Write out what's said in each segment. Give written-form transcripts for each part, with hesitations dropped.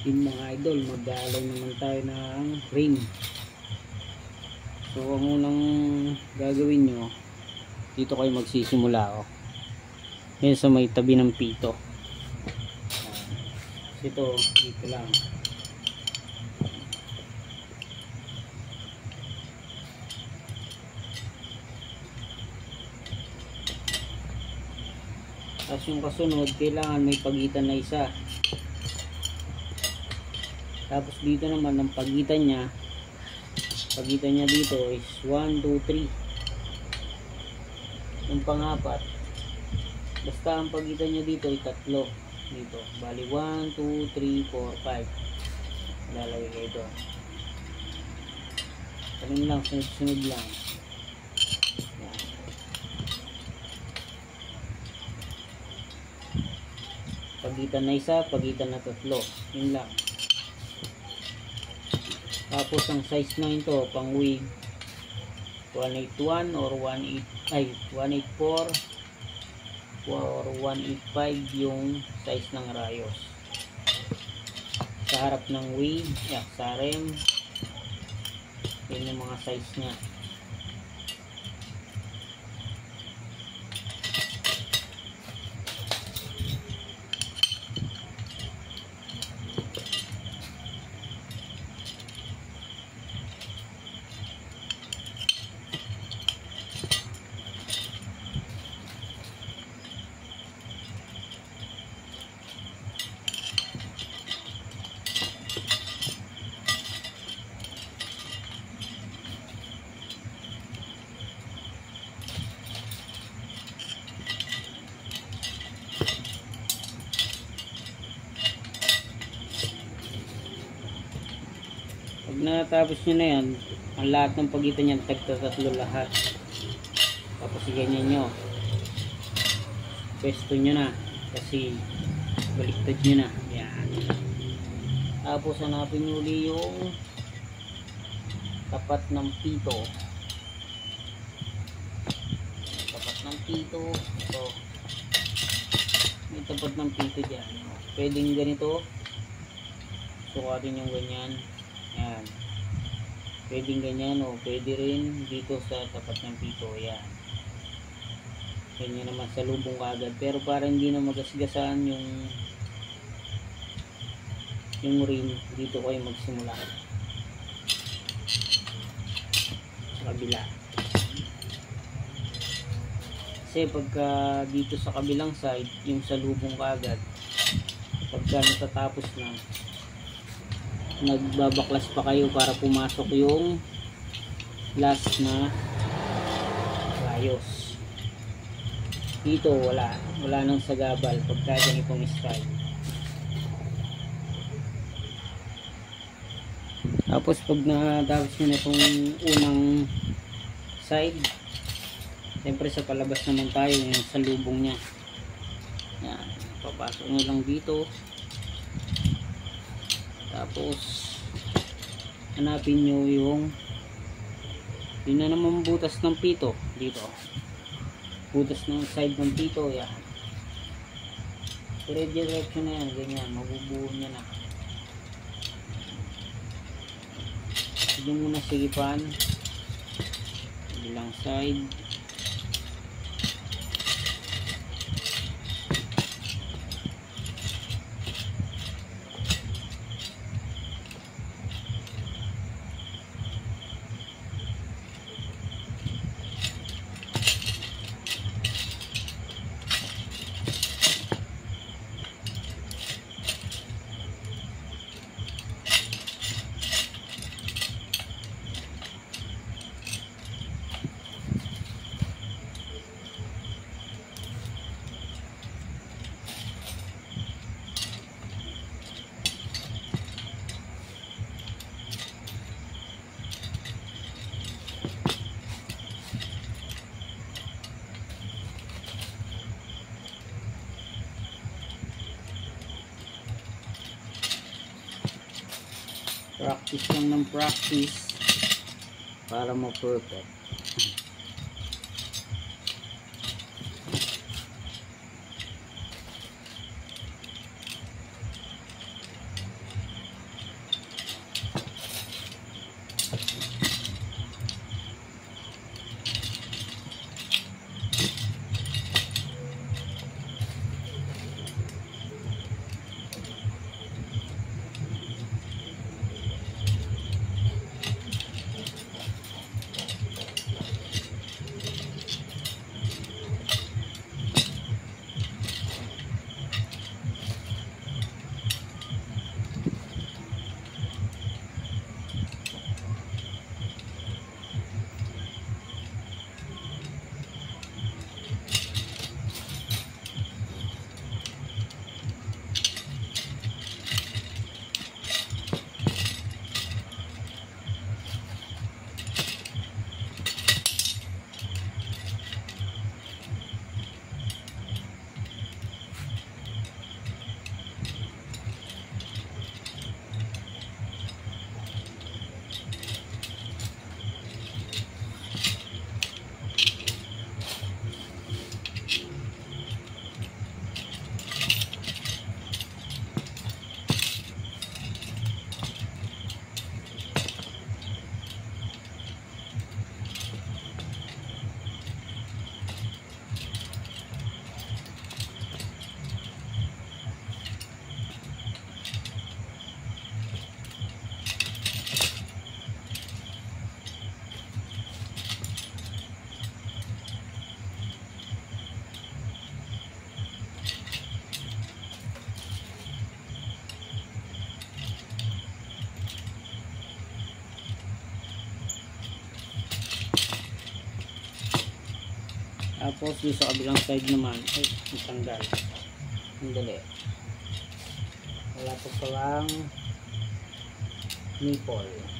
Yung mga idol, mag-aalay naman tayo ng rim. So ang unang gagawin nyo, dito kayo magsisimula. Yan sa may tabi ng pito. Ito dito lang. Tapos yung kasunod, kailangan may pagitan na isa. Tapos dito naman ang pagitan niya dito is 1, 2, 3. Yung pangapat, basta ang pagitan niya dito ay 3 dito. Bali 1, 2, 3, 4, 5. Lalagay kayo ito. Ganun lang, sunod lang. Yan. Pagitan na isa, pagitan na 3. Yun lang. Tapos ang size na ito, pang wig 181 or 184 or 185 yung size ng rayos. Sa harap ng wig, sa rem, yun yung mga size nya. Pag natapos nyo na yan, ang lahat ng pagitan nyan, tagtatatlo lahat. Tapos ganyan nyo. Pesto nyo na. Kasi baliktad nyo na. Yan. Tapos hanapin nyo uli yung tapat ng pito. Tapat ng pito. Ito. May tapat ng pito dyan. Pwedeng ganito. Sukatin yung ganyan. Yan. Pwedeng ganyan o pwede rin dito sa tapat ng pito. Yan. Ganyan naman sa lubong agad. Pero para hindi na magasgasan yung rim, dito kayo magsimula. Sa kabila. Kasi pagka dito sa kabilang side, yung sa lubong agad, pagka natatapos na, nagbabaklas pa kayo para pumasok yung last na rayos. Dito wala nang sagabal pagka ganitong style. Tapos pag natapos nyo na itong unang side, siyempre sa palabas naman tayo yung sa lubong nya. Yan, papasok nyo lang dito. Tapos hanapin nyo yung yun na naman butas ng pito dito, butas ng side ng pito. Yan, dire-diretso na yan, ganyan, mabubuo nya na. Hindi mo na sigipan bilang side. Practice lang ng practice para ma-perfect. Tapos yung sa kabilang side naman ay itanggal. Sandali. Wala pa palang nipple.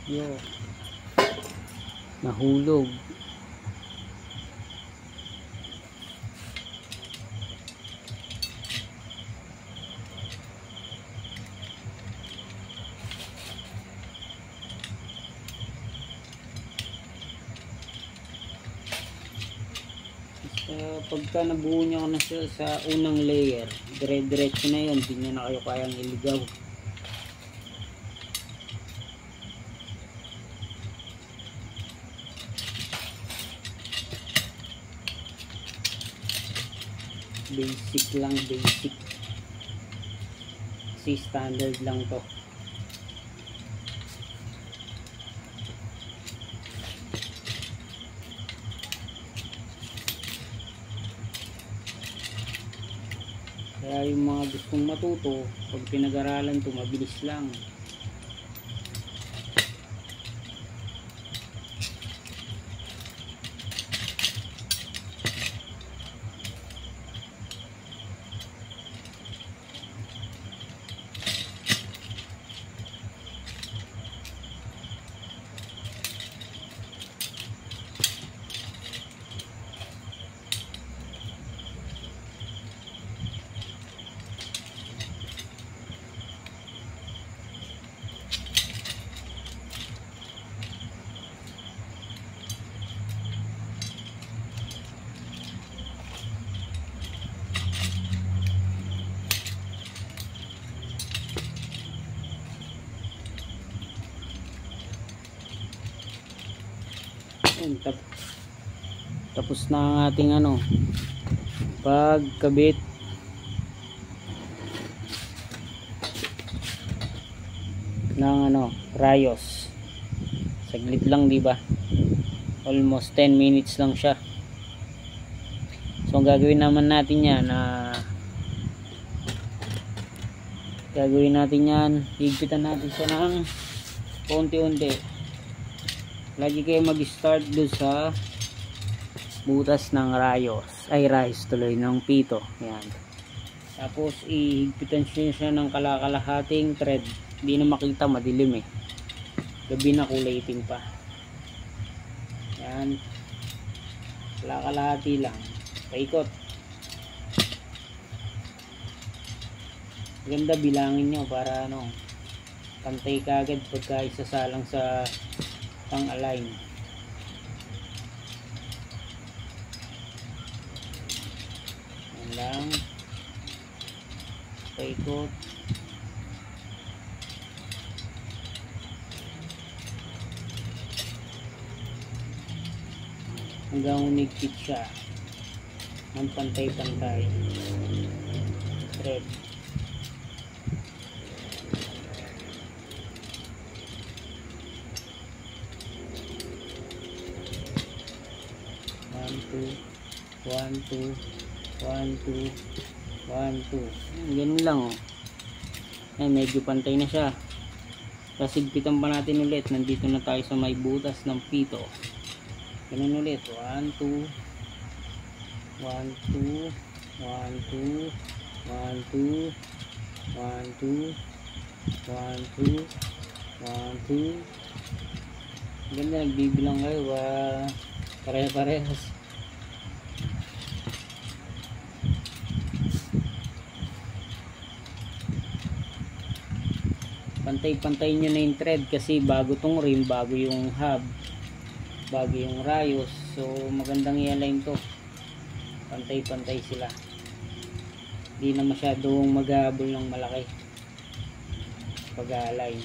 Yo, nahulog. Pagka nabuo nyo na siya sa unang layer, dire-diretso na yun, hindi nyo na kayo kayang iligaw. Basic lang, basic. Kasi standard lang to. Kaya yung mga gustong matuto, pag pinag-aralan to, mabilis lang. Tapos na ang ating pagkabit ng rayos. Saglit lang, di ba? Almost 10 minutes lang siya. So ang gagawin naman natin yan higpitan natin siya ng unti-unti. Lagi kayo mag-start doon sa butas ng rayos tuloy ng pito. Yan. Tapos ihigpitan siya ng kalakalahating thread. Hindi na makita, madilim gabi na, kulay itim pa. Yan, kalakalahati lang, paikot. Ganda, bilangin nyo para pantay kagad pagka isasalang sa pang-align. Yan lang, paikot. Hanggang unigpit siya ng pantay-pantay thread. One, two. Ganun lang Ay, medyo pantay na siya. Tapos higpitan pa natin ulit. Nandito na tayo sa may butas ng pito. Ganun ulit. 1, 2. 1, 2. 1, 2. 1, 2. 1, 2. 1, 2. 1, 2. Ganda, nagbibilang kayo ba? Pare-parehas. Pantay-pantay nyo na yung thread kasi bago tong rim, bago yung hub, bago yung rayos. So magandang i-align to. Pantay-pantay sila. Hindi na masyadong maghahabol ng malaki pag-align.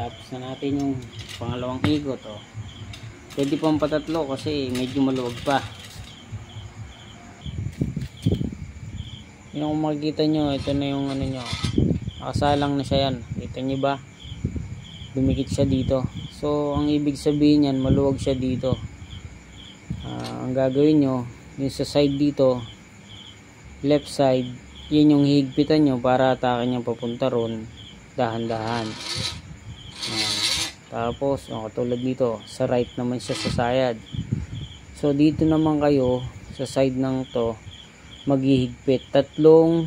Tapos na natin yung pangalawang ikot. Oh. Pwede pang patatlo kasi medyo maluwag pa. Yung makikita nyo, ito na yung ano nyo, nakasalang na siya yan. Kita nyo ba? Dumikit siya dito. So ang ibig sabihin yan, maluwag siya dito. Ang gagawin nyo, yung sa side dito, left side, yun yung higpitan nyo para atake nyo papunta ron, dahan-dahan. Tapos katulad dito, sa right naman siya sa sayad. So dito naman kayo sa side ng to maghihigpit tatlong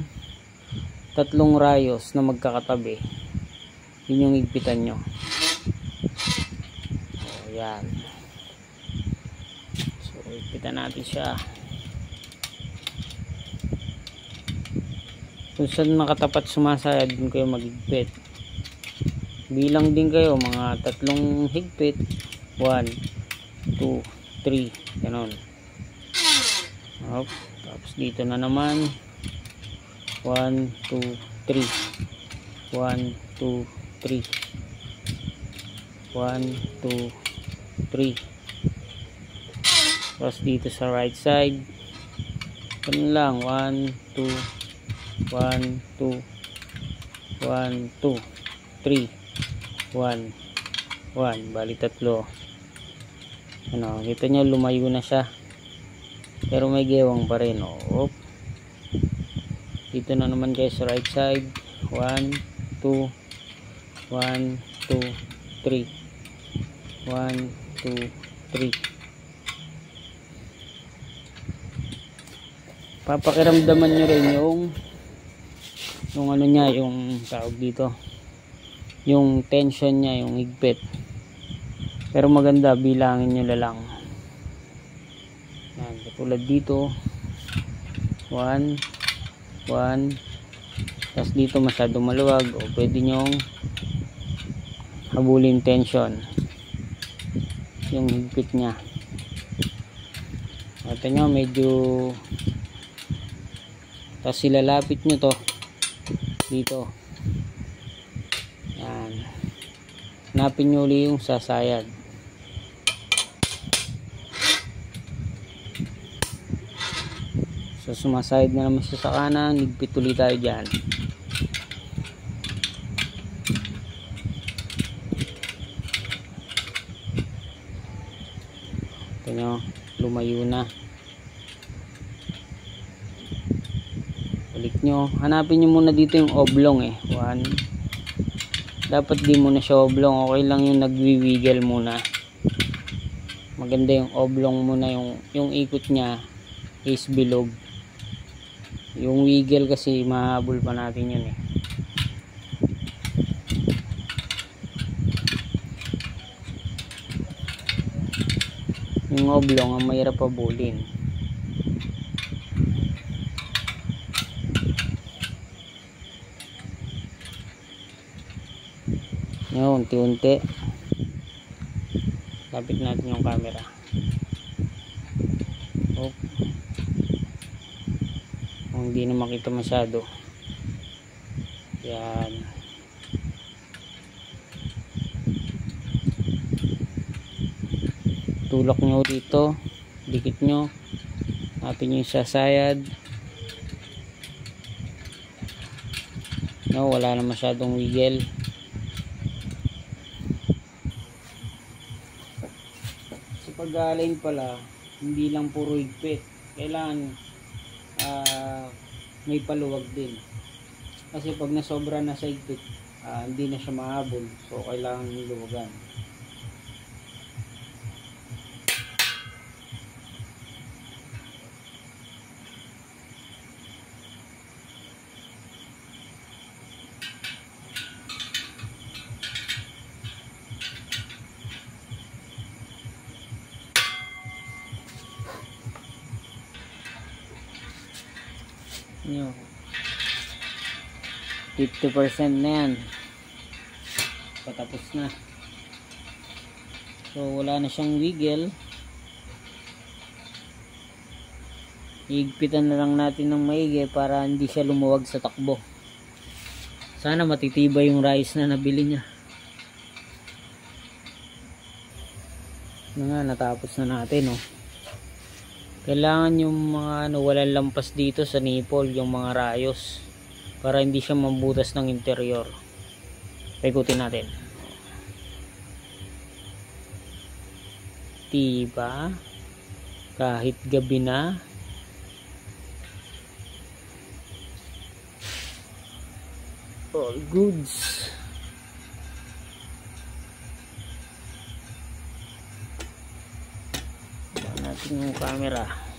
rayos na magkakatabi. Yun yung higpitan nyo. Ayan. So higpitan natin siya. Kung saan nakatapat sumasayad, dun kayo maghigpit. Bilang din kayo mga 3 higpit, 1, 2, 3, ganon. Tapos dito na naman 1, 2, 3, 1, 2, 3, 1, 2, 3. Tapos dito sa right side ganun lang, 1, 2, 1, 2, 1, 2, 3, 1, 1, bali 3. Ano, kita nyo lumayo na siya pero may gewang pa rin. Dito na naman guys sa right side, 1, 2, 1, 2, 3, 1, 2, 3. Papakiramdaman nyo rin yung ano nya, yung tawag dito, yung tension nya, yung higpit. Pero maganda bilangin nyo lang. Yan, katulad dito 1, 1. Tapos dito masyado maluwag, o pwede nyong habulin tension yung higpit nya. Ito nyo medyo, tapos ilalapit nyo to dito. Yan, hanapin nyo ulit yung sasayad. So sumasayad na naman siya sa kanan, higpit ulit tayo dyan. Ito nyo, lumayo na. Balik nyo, hanapin nyo muna dito yung oblong 1. Dapat di muna siya oblong, okay lang yung nagwiwiggle muna. Maganda yung oblong muna, yung ikot nya is bilog. Yung wiggle kasi mahabol pa natin yun Yung oblong ang mahirap habulin. Yun, unti-unti lapit natin yung camera. Kung hindi na makita masyado, yan. Tulak nyo dito, dikit nyo, natin yung sasayad. No, wala na masyadong wiggle. Sa pag-align pala, hindi lang puro higpit, kailangan may paluwag din. Kasi pag nasobra na sa higpit, hindi na siya mahabol, so kailangan niluwagan. Nyo, 50% na yan, patapos na. So wala na siyang wiggle, higpitan na lang natin ng maigi para hindi siya lumuwag sa takbo. Sana matitibay yung rice na nabili niya. natapos na natin, oh. Kailangan yung mga walang lampas dito sa nipple, yung mga rayos, para hindi siya mabutas ng interior. Paikutin natin. Diba? Kahit gabi na, all goods. Natin yung camera.